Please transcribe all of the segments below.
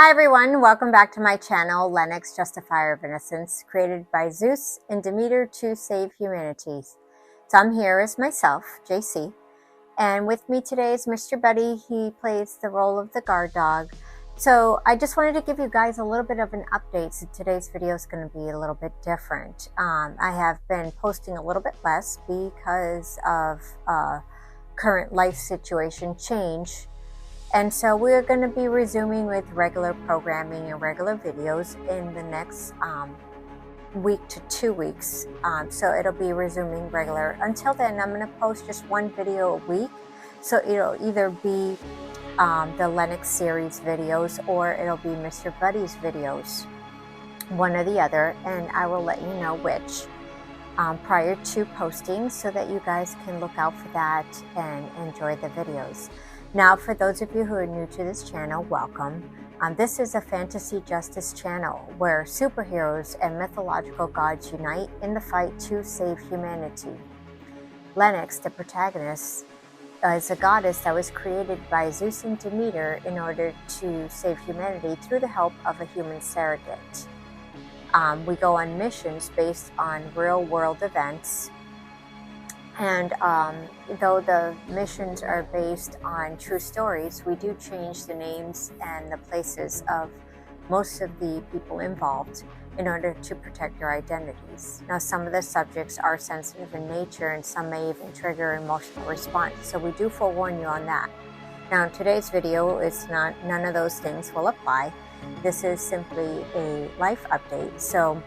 Hi everyone, welcome back to my channel, Lenox Justifier of Innocence, created by Zeus and Demeter to save humanity. So I'm here as myself, JC, and with me today is Mr. Buddy. He plays the role of the guard dog. So I just wanted to give you guys a little bit of an update. So today's video is going to be a little bit different. I have been posting a little bit less because of current life situation change. And so we're going to be resuming with regular programming and regular videos in the next week to 2 weeks. So it'll be resuming regular. Until then, I'm going to post just one video a week. So it'll either be the Lenox series videos or it'll be Mr. Buddy's videos, one or the other. And I will let you know which prior to posting so that you guys can look out for that and enjoy the videos. Now, for those of you who are new to this channel, welcome. This is a fantasy justice channel where superheroes and mythological gods unite in the fight to save humanity. Lenox, the protagonist, is a goddess that was created by Zeus and Demeter in order to save humanity through the help of a human surrogate. We go on missions based on real-world events. And though the missions are based on true stories, we do change the names and the places of most of the people involved in order to protect their identities. Now, some of the subjects are sensitive in nature and some may even trigger emotional response. So we do forewarn you on that. Now, in today's video, none of those things will apply. This is simply a life update. So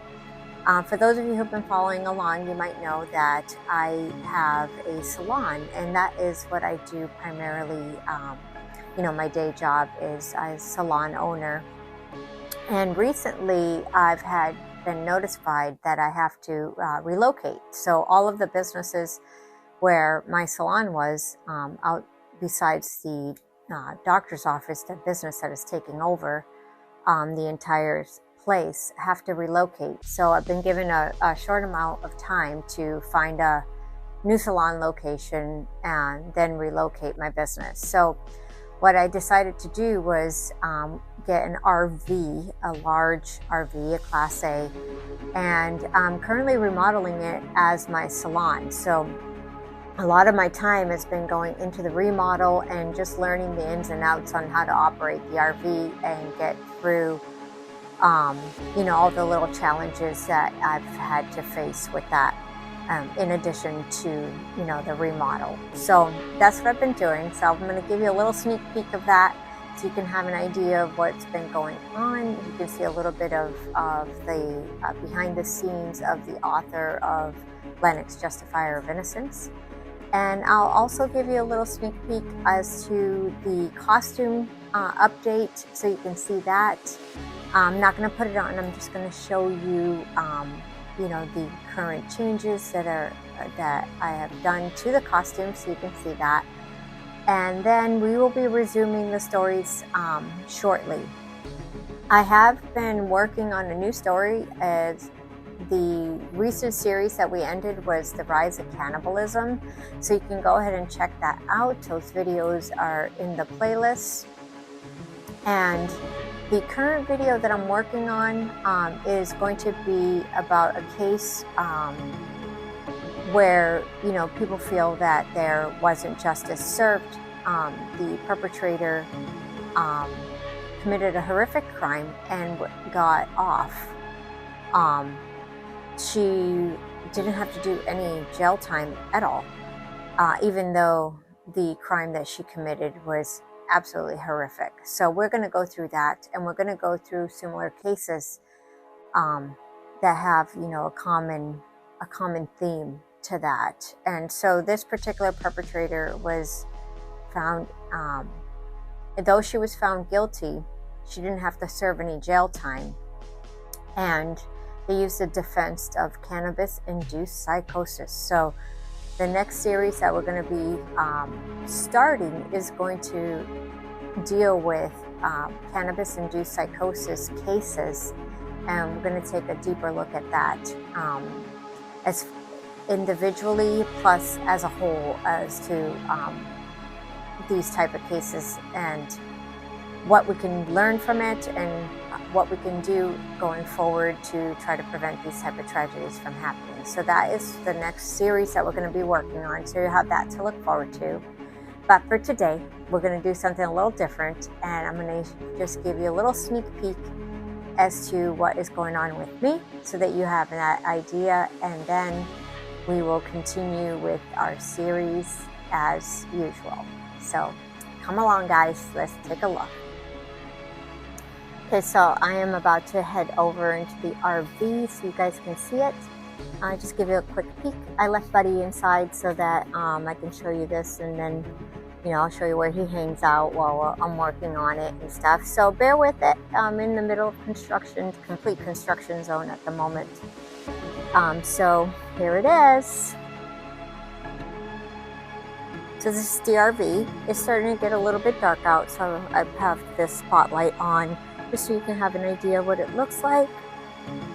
for those of you who've been following along, you might know that I have a salon, and that is what I do primarily. My day job is as salon owner. And recently, I've been notified that I have to relocate. So all of the businesses where my salon was, out besides the doctor's office, the business that is taking over the entire place, have to relocate. So I've been given a short amount of time to find a new salon location and then relocate my business. So what I decided to do was get an RV, a large RV, a Class A, and I'm currently remodeling it as my salon. So a lot of my time has been going into the remodel and just learning the ins and outs on how to operate the RV and get through all the little challenges that I've had to face with that, in addition to, the remodel. So that's what I've been doing. So I'm going to give you a little sneak peek of that so you can have an idea of what's been going on. You can see a little bit of the behind the scenes of the author of Lenox Justifier of Innocence. And I'll also give you a little sneak peek as to the costume update so you can see that. I'm not going to put it on. I'm just going to show you, the current changes that I have done to the costume, so you can see that. And then we will be resuming the stories shortly. I have been working on a new story. As the recent series that we ended was The Rise of Cannibalism, so you can go ahead and check that out. Those videos are in the playlist. And the current video that I'm working on is going to be about a case where, people feel that there wasn't justice served. The perpetrator committed a horrific crime and got off. She didn't have to do any jail time at all, even though the crime that she committed was absolutely horrific. So we're going to go through that, and we're going to go through similar cases that have, a common theme to that. And so this particular perpetrator was found, though she was found guilty, she didn't have to serve any jail time, and they used the defense of cannabis-induced psychosis. So the next series that we're going to be starting is going to deal with cannabis-induced psychosis cases, and we're going to take a deeper look at that as individually plus as a whole as to these type of cases and what we can learn from it and what we can do going forward to try to prevent these type of tragedies from happening. So that is the next series that we're going to be working on. So you have that to look forward to. But for today, we're going to do something a little different, and I'm going to just give you a little sneak peek as to what is going on with me so that you have that idea, and then we will continue with our series as usual. So come along, guys, let's take a look. Okay, so I am about to head over into the RV so you guys can see it. I'll just give you a quick peek. I left Buddy inside so that I can show you this, and then I'll show you where he hangs out while I'm working on it and stuff. So bear with it. I'm in the middle of construction, complete construction zone at the moment. So here it is. So this is the RV. It's starting to get a little bit dark out, so I have this spotlight on just so you can have an idea of what it looks like.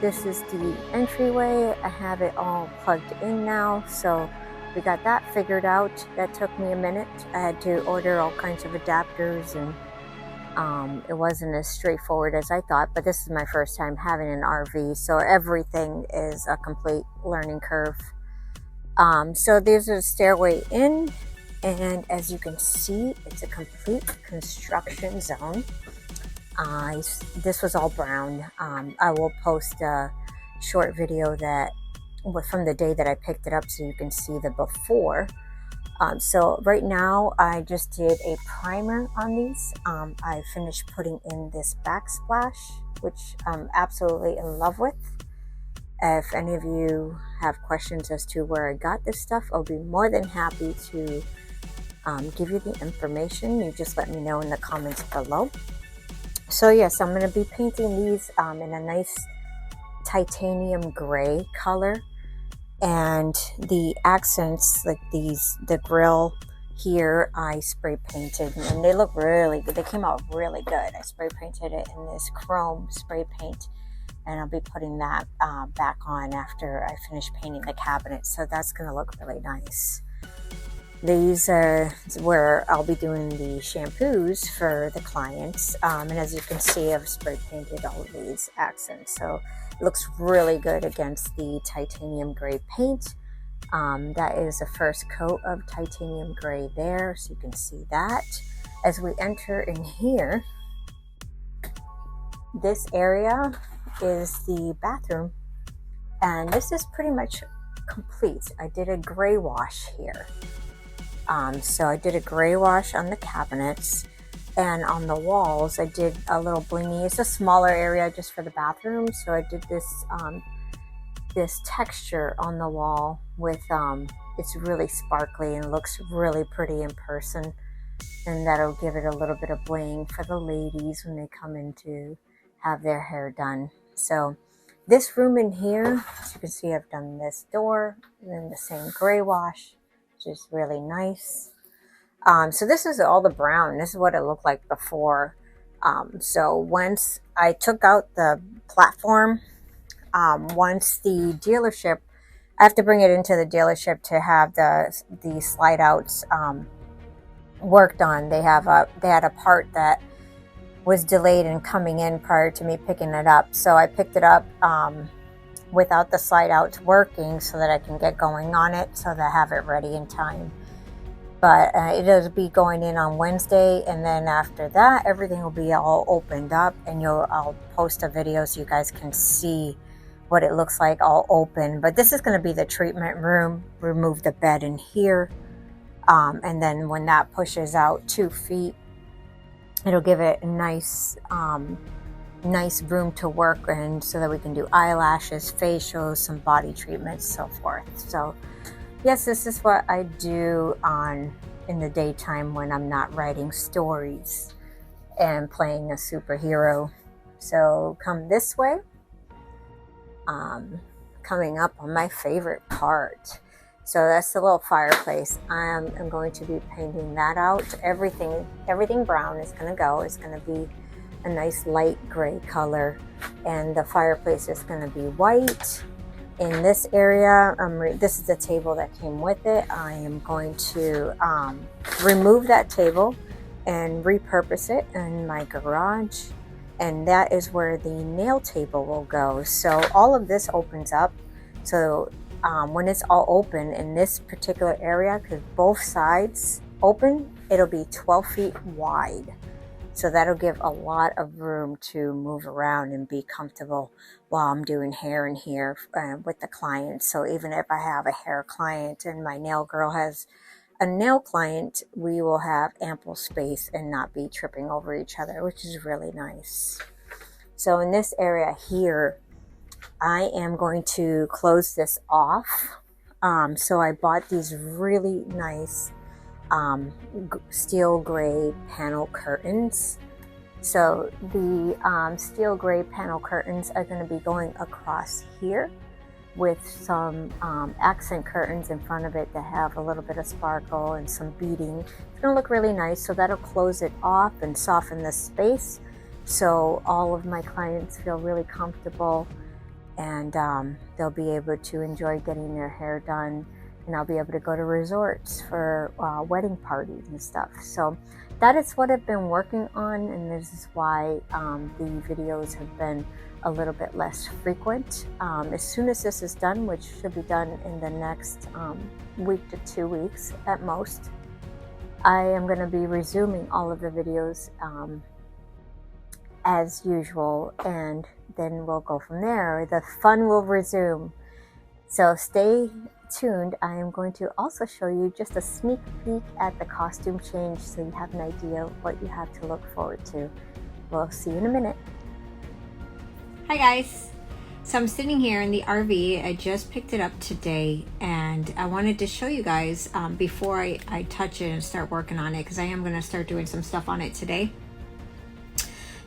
This is the entryway. I have it all plugged in now, so we got that figured out. That took me a minute. I had to order all kinds of adapters, and it wasn't as straightforward as I thought, but this is my first time having an RV, so everything is a complete learning curve. So there's a stairway in, and as you can see, it's a complete construction zone. This was all brown. I will post a short video that from the day that I picked it up so you can see the before. So right now I just did a primer on these. I finished putting in this backsplash, which I'm absolutely in love with. If any of you have questions as to where I got this stuff, I'll be more than happy to give you the information. You just let me know in the comments below. So yes, I'm going to be painting these in a nice titanium gray color, and the accents like these, the grill here, I spray painted, and they look really good. They came out really good. I spray painted it in this chrome spray paint, and I'll be putting that back on after I finish painting the cabinet, so that's going to look really nice. These are where I'll be doing the shampoos for the clients, and as you can see, I've spray painted all of these accents, so it looks really good against the titanium gray paint. That is the first coat of titanium gray there, so you can see that. As we enter in here, this area is the bathroom, and this is pretty much complete. I did a gray wash here. So I did a gray wash on the cabinets, and on the walls I did a little blingy. It's a smaller area just for the bathroom, so I did this this texture on the wall with it's really sparkly and looks really pretty in person, and that'll give it a little bit of bling for the ladies when they come in to have their hair done. So this room in here, as you can see, I've done this door and then the same gray wash, which is really nice. So this is all the brown. This is what it looked like before. So once I took out the platform, once the dealership, I have to bring it into the dealership to have the slide outs worked on. They had a part that was delayed in coming in prior to me picking it up. So I picked it up without the slide outs working so that I can get going on it so that I have it ready in time. But it'll be going in on Wednesday, and then after that everything will be all opened up, and I'll post a video so you guys can see what it looks like all open. But this is going to be the treatment room. Remove the bed in here, and then when that pushes out 2 feet, it'll give it a nice room to work in so that we can do eyelashes, facials, some body treatments, so forth. So yes, this is what I do in the daytime when I'm not writing stories and playing a superhero. So come this way. Coming up on my favorite part. So that's the little fireplace. I'm going to be painting that out. Everything brown is going to go. It's going to be a nice light gray color, and the fireplace is going to be white. In this area, this is the table that came with it. I am going to remove that table and repurpose it in my garage, and that is where the nail table will go. So all of this opens up. So when it's all open in this particular area, because both sides open, it'll be 12 feet wide. So that'll give a lot of room to move around and be comfortable while I'm doing hair in here with the client. So even if I have a hair client and my nail girl has a nail client, we will have ample space and not be tripping over each other, which is really nice. So in this area here, I am going to close this off. So I bought these really nice steel gray panel curtains. So the steel gray panel curtains are going to be going across here with some accent curtains in front of it that have a little bit of sparkle and some beading. It's going to look really nice. So that'll close it off and soften the space, so all of my clients feel really comfortable, and they'll be able to enjoy getting their hair done, and I'll be able to go to resorts for wedding parties and stuff. So that is what I've been working on, and this is why the videos have been a little bit less frequent. As soon as this is done, which should be done in the next week to 2 weeks at most, I am going to be resuming all of the videos as usual, and then we'll go from there. The fun will resume. So stay tuned. I am going to also show you just a sneak peek at the costume change, so you have an idea of what you have to look forward to. We'll see you in a minute. Hi guys. So I'm sitting here in the RV. I just picked it up today, and I wanted to show you guys before I touch it and start working on it, because I am going to start doing some stuff on it today.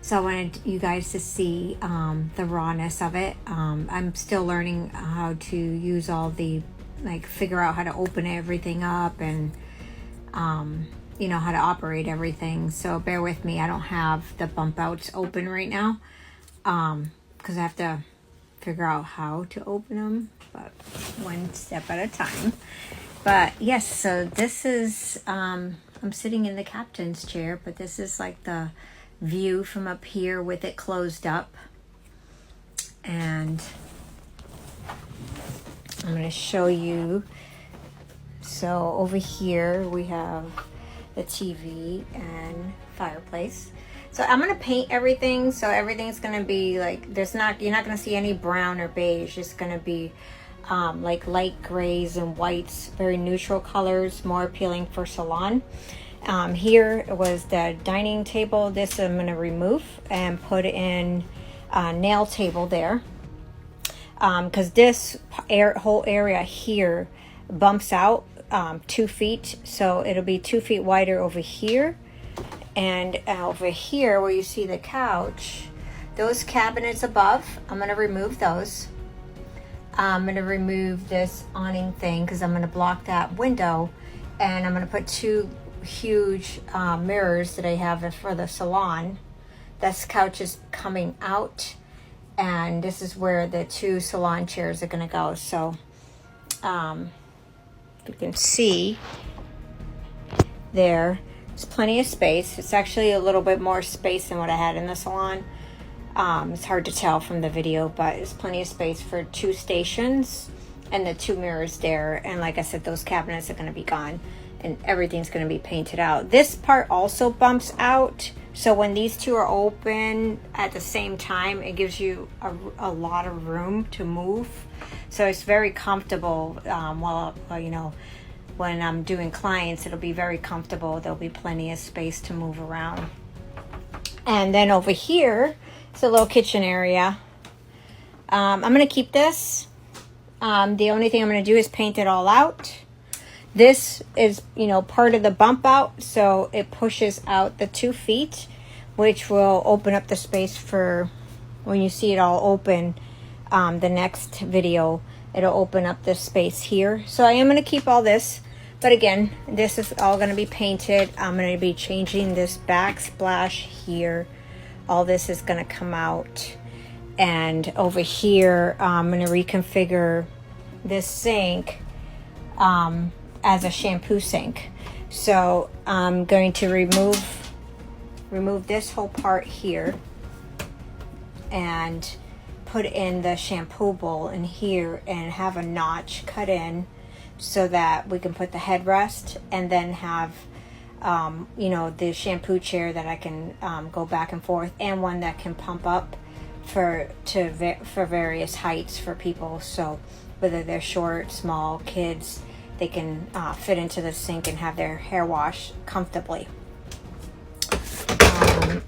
So I wanted you guys to see the rawness of it. I'm still learning how to use all the, figure out how to open everything up, and you know, how to operate everything. So bear with me. I don't have the bump outs open right now because I have to figure out how to open them, but one step at a time. But yes, so this is I'm sitting in the captain's chair, but this is like the view from up here with it closed up, and I'm going to show you. So over here we have the TV and fireplace. So I'm going to paint everything, so everything's going to be like, you're not going to see any brown or beige. It's going to be like light grays and whites, very neutral colors, more appealing for salon. Here was the dining table. This I'm going to remove and put in a nail table there, because this whole area here bumps out 2 feet, so it'll be 2 feet wider over here. And over here where you see the couch, those cabinets above, I'm going to remove those. I'm going to remove this awning thing because I'm going to block that window, and I'm going to put 2 huge mirrors that I have for the salon. This couch is coming out, and this is where the 2 salon chairs are going to go. So you can see there's plenty of space. It's actually a little bit more space than what I had in the salon. It's hard to tell from the video, but it's plenty of space for 2 stations and the 2 mirrors there. And like I said, those cabinets are going to be gone, and everything's going to be painted out. This part also bumps out, so when these 2 are open at the same time, it gives you a lot of room to move. So it's very comfortable. While you know, when I'm doing clients, it'll be very comfortable. There'll be plenty of space to move around. And then over here, it's a little kitchen area. I'm going to keep this. The only thing I'm going to do is paint it all out. This is, you know, part of the bump out, so it pushes out the 2 feet, which will open up the space for when you see it all open. The next video, it'll open up this space here. So I am going to keep all this, but again, this is all going to be painted. I'm going to be changing this backsplash here. All this is going to come out, and over here I'm going to reconfigure this sink as a shampoo sink. So I'm going to remove remove this whole part here and put in the shampoo bowl in here and have a notch cut in so that we can put the headrest, and then have you know, the shampoo chair that I can go back and forth, and one that can pump up for various heights for people. So whether they're short, small, kids, they can fit into the sink and have their hair washed comfortably.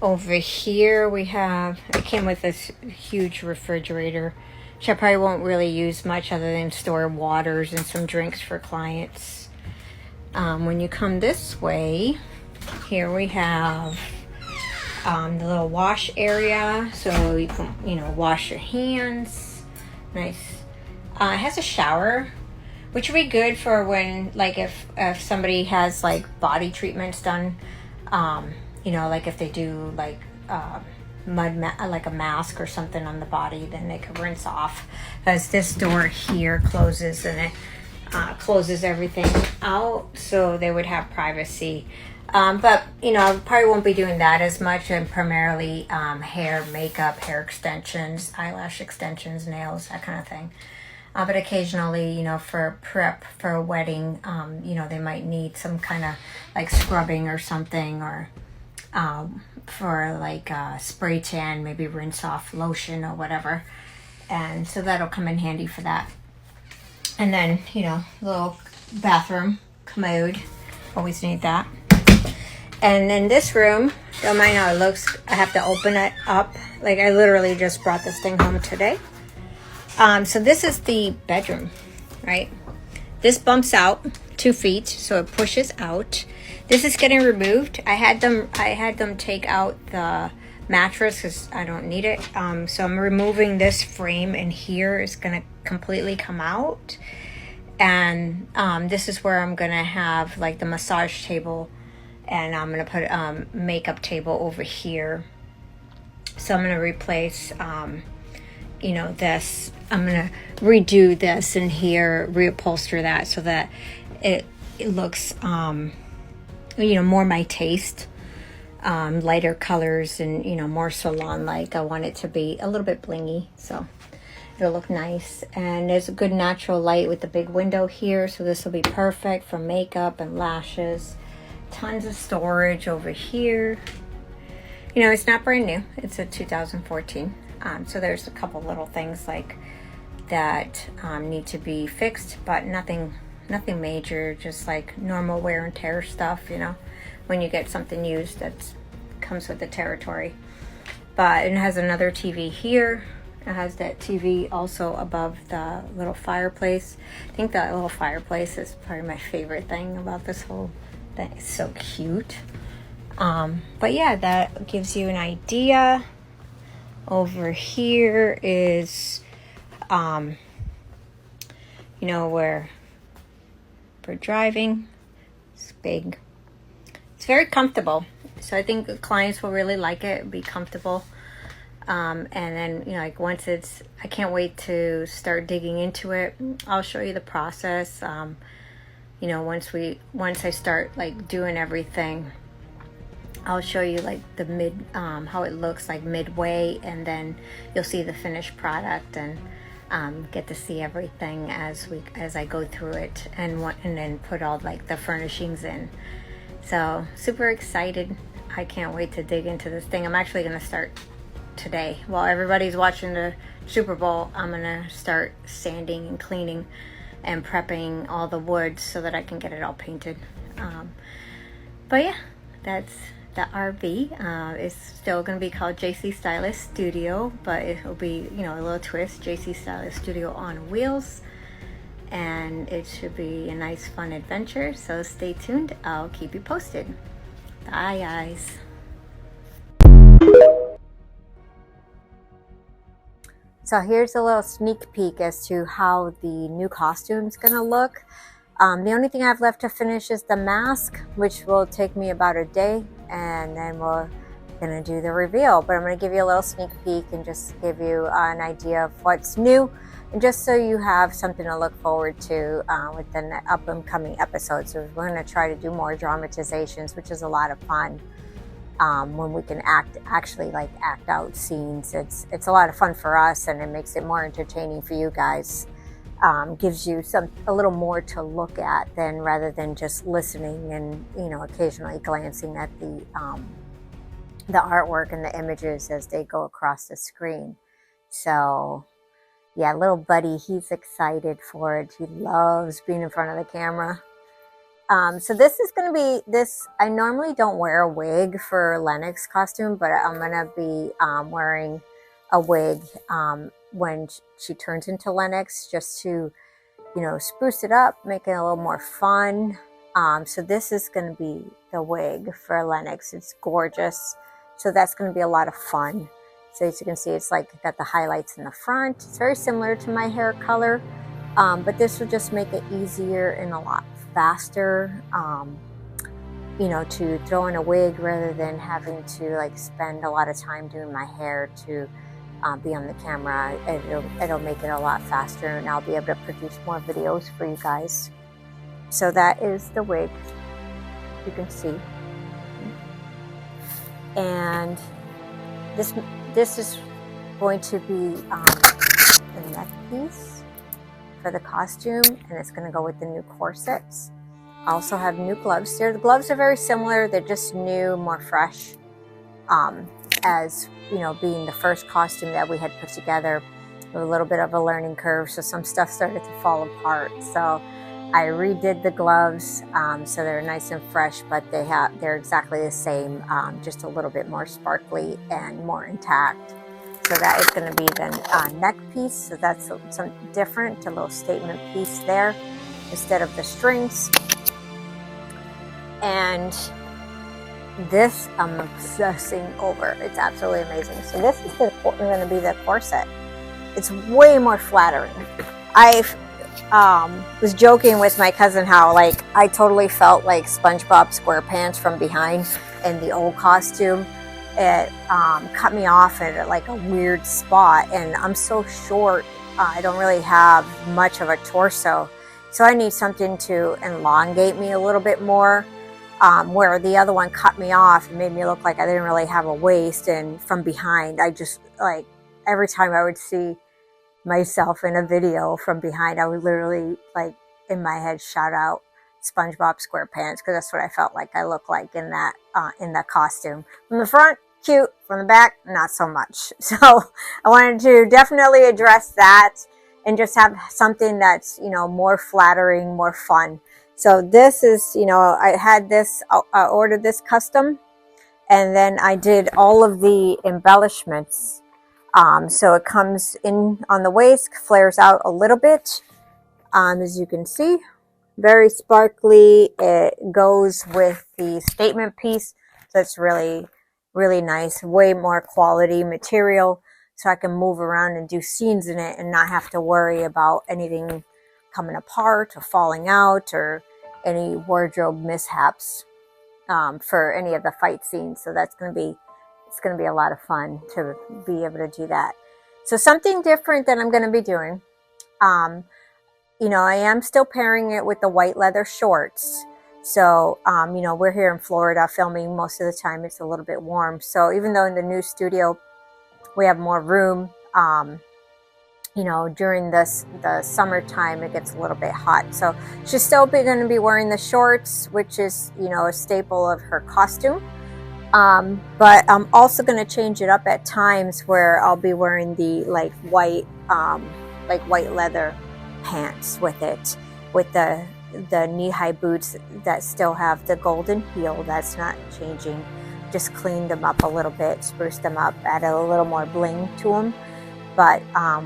Over here we have, it came with this huge refrigerator, which I probably won't really use much other than store waters and some drinks for clients. When you come this way, here we have the little wash area, so you can, you know, wash your hands. Nice. It has a shower, which would be good for when, like, if somebody has like body treatments done. You know, like if they do like like a mask or something on the body, then they can rinse off, because this door here closes and it closes everything out, so they would have privacy. But you know, I probably won't be doing that as much, and primarily hair, makeup, hair extensions, eyelash extensions, nails, that kind of thing. But occasionally, you know, for prep for a wedding, you know, they might need some kind of like scrubbing or something, or for like spray tan, maybe rinse off lotion or whatever. And so that'll come in handy for that. And then, you know, little bathroom commode, always need that. And in this room, don't mind how it looks, I have to open it up. Like, I literally just brought this thing home today. So this is the bedroom, right? This bumps out 2 feet, so it pushes out. This is getting removed. I had them take out the mattress because I don't need it. So I'm removing this frame, and here is gonna completely come out. And this is where I'm gonna have like the massage table, and I'm gonna put a makeup table over here. So I'm gonna replace you know, this. I'm gonna redo this in here, reupholster that so that it looks you know, more my taste, lighter colors, and you know, more salon like. I want it to be a little bit blingy, so it'll look nice. And there's a good natural light with the big window here, so this will be perfect for makeup and lashes. Tons of storage over here. You know, it's not brand new, it's a 2014. So there's a couple little things like that need to be fixed, but nothing major, just like normal wear and tear stuff, you know, when you get something used that comes with the territory. But it has another TV here. It has that TV also above the little fireplace. I think that little fireplace is probably my favorite thing about this whole thing. It's so cute. But yeah, that gives you an idea. Over here is, you know, where for driving. It's big. It's very comfortable. So I think the clients will really like it. It'll be comfortable. And then, you know, like once it's, I can't wait to start digging into it. I'll show you the process. You know, once I start like doing everything, I'll show you like the how it looks like midway, and then you'll see the finished product, and get to see everything as I go through it, and then put all like the furnishings in. So super excited. I can't wait to dig into this thing. I'm actually gonna start today. While everybody's watching the Super Bowl, I'm gonna start sanding and cleaning and prepping all the wood so that I can get it all painted. But yeah, that's the RV. It's still going to be called JC Stylist Studio, but it'll be, you know, a little twist, JC Stylist Studio on wheels, and it should be a nice fun adventure. So stay tuned. I'll keep you posted. Bye guys. So here's a little sneak peek as to how the new costume's gonna look. The only thing I have left to finish is the mask, which will take me about a day, and then we're gonna do the reveal. But I'm gonna give you a little sneak peek and just give you an idea of what's new, and just so you have something to look forward to with the up and coming episodes. So we're gonna try to do more dramatizations, which is a lot of fun. when we can actually act out scenes. It's a lot of fun for us, and it makes it more entertaining for you guys. Gives you a little more to look at than rather than just listening and occasionally glancing at the artwork and the images as they go across the screen. So yeah, little buddy, he's excited for it. He loves being in front of the camera. So this is going to be this. I normally don't wear a wig for Lenox costume, but I'm going to be wearing a wig when she turns into Lenox, just to, spruce it up, make it a little more fun. So this is going to be the wig for Lenox. It's gorgeous. So that's going to be a lot of fun. So as you can see, it's got the highlights in the front. It's very similar to my hair color, but this will just make it easier and a lot faster, to throw in a wig rather than having to spend a lot of time doing my hair to be on the camera. It'll make it a lot faster, and I'll be able to produce more videos for you guys. So that is the wig, you can see. And this is going to be the neck piece for the costume, and it's going to go with the new corsets. I also have new gloves. The gloves are very similar. They're just new, more fresh. As being the first costume that we had put together, a little bit of a learning curve, so some stuff started to fall apart. So I redid the gloves, so they're nice and fresh, but they're exactly the same, just a little bit more sparkly and more intact. So that is going to be the neck piece. So that's something different, a little statement piece there instead of the strings. And this I'm obsessing over. It's absolutely amazing. So this is going to be the corset. It's way more flattering. I was joking with my cousin how I totally felt like SpongeBob SquarePants from behind in the old costume. It cut me off at a weird spot, and I'm so short. I don't really have much of a torso, so I need something to elongate me a little bit more. Where the other one cut me off and made me look like I didn't really have a waist, and from behind I just every time I would see myself in a video from behind, I would literally in my head shout out SpongeBob SquarePants, because that's what I felt like I looked like in that costume. From the front, cute. From the back, not so much. So I wanted to definitely address that and just have something that's more flattering, more fun. So this is, I had this, I ordered this custom, and then I did all of the embellishments. So it comes in on the waist, flares out a little bit, as you can see, very sparkly. It goes with the statement piece, so it's really, really nice, way more quality material, so I can move around and do scenes in it and not have to worry about anything coming apart or falling out or any wardrobe mishaps for any of the fight scenes. So it's going to be a lot of fun to be able to do that. So something different that I'm going to be doing, I am still pairing it with the white leather shorts. So, we're here in Florida filming most of the time. It's a little bit warm. So even though in the new studio we have more room, during the summertime it gets a little bit hot. So she's still going to be wearing the shorts, which is, a staple of her costume. But I'm also going to change it up at times where I'll be wearing the white leather pants with it, with the knee-high boots that still have the golden heel. That's not changing. Just cleaned them up a little bit, spruced them up, added a little more bling to them. But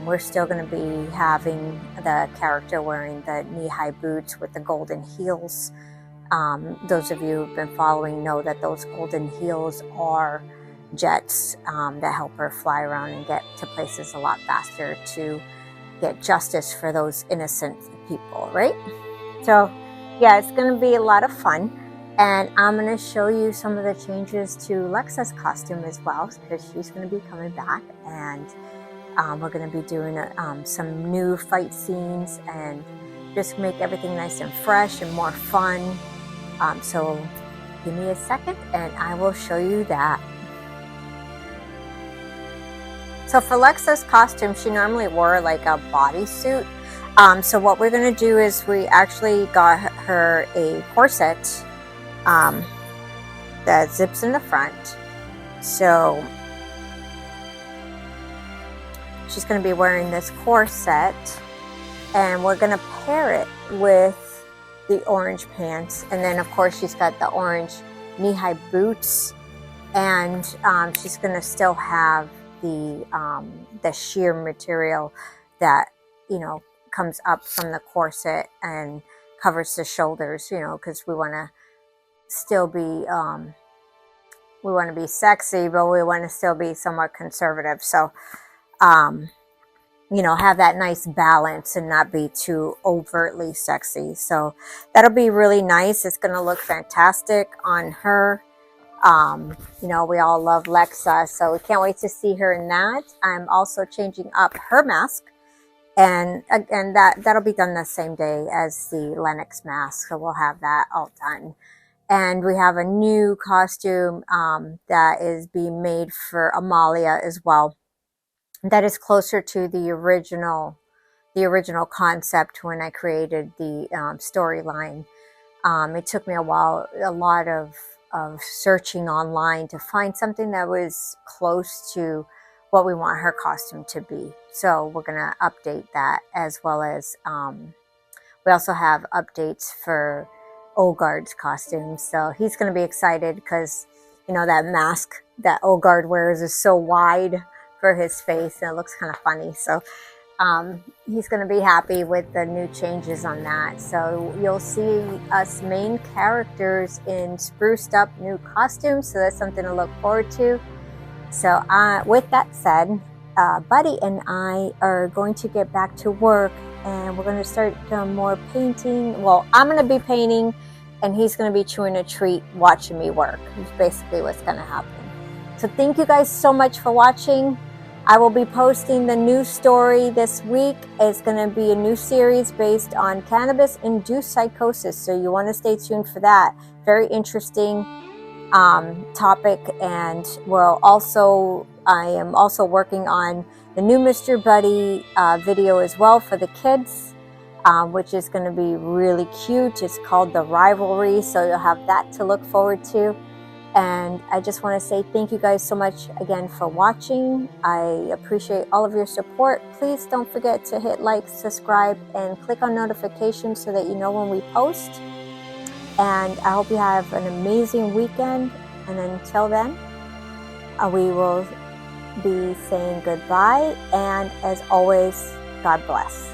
we're still going to be having the character wearing the knee-high boots with the golden heels. Those of you who've been following know that those golden heels are jets that help her fly around and get to places a lot faster to get justice for those innocent people, right? So yeah, it's going to be a lot of fun, and I'm going to show you some of the changes to Lexa's costume as well, because she's going to be coming back, and we're going to be doing some new fight scenes and just make everything nice and fresh and more fun. So give me a second and I will show you that. So for Lexa's costume, she normally wore like a bodysuit. So what we're going to do is we actually got her a corset that zips in the front. So she's going to be wearing this corset, and we're going to pair it with the orange pants. And then of course she's got the orange knee-high boots, and she's going to still have the sheer material that, you know, comes up from the corset and covers the shoulders, you know, because we want to still be sexy, but we want to still be somewhat conservative. So you know, have that nice balance and not be too overtly sexy. So that'll be really nice. It's going to look fantastic on her. You know, we all love Lexa, so we can't wait to see her in that. I'm also changing up her mask, and again, that'll be done the same day as the Lenox mask, so we'll have that all done. And we have a new costume that is being made for Amalia as well. That is closer to the original concept when I created the storyline. It took me a while, a lot of searching online to find something that was close to what we want her costume to be. So we're going to update that, as well as we also have updates for Olgard's costume. So he's going to be excited because, you know, that mask that Olgard wears is so wide for his face and it looks kind of funny. So he's going to be happy with the new changes on that. So you'll see us main characters in spruced up new costumes. So that's something to look forward to. So with that said, Buddy and I are going to get back to work, and we're going to start more painting. Well, I'm going to be painting and he's going to be chewing a treat watching me work. It's basically what's going to happen. So thank you guys so much for watching. I will be posting the new story this week. It's going to be a new series based on cannabis-induced psychosis. So you want to stay tuned for that. Very interesting topic. And I am also working on the new Mr. Buddy video as well for the kids, which is going to be really cute. It's called The Rivalry. So you'll have that to look forward to. And I just want to say thank you guys so much again for watching. I appreciate all of your support. Please don't forget to hit like, subscribe, and click on notifications so that you know when we post. And I hope you have an amazing weekend. And until then, we will be saying goodbye. And as always, God bless.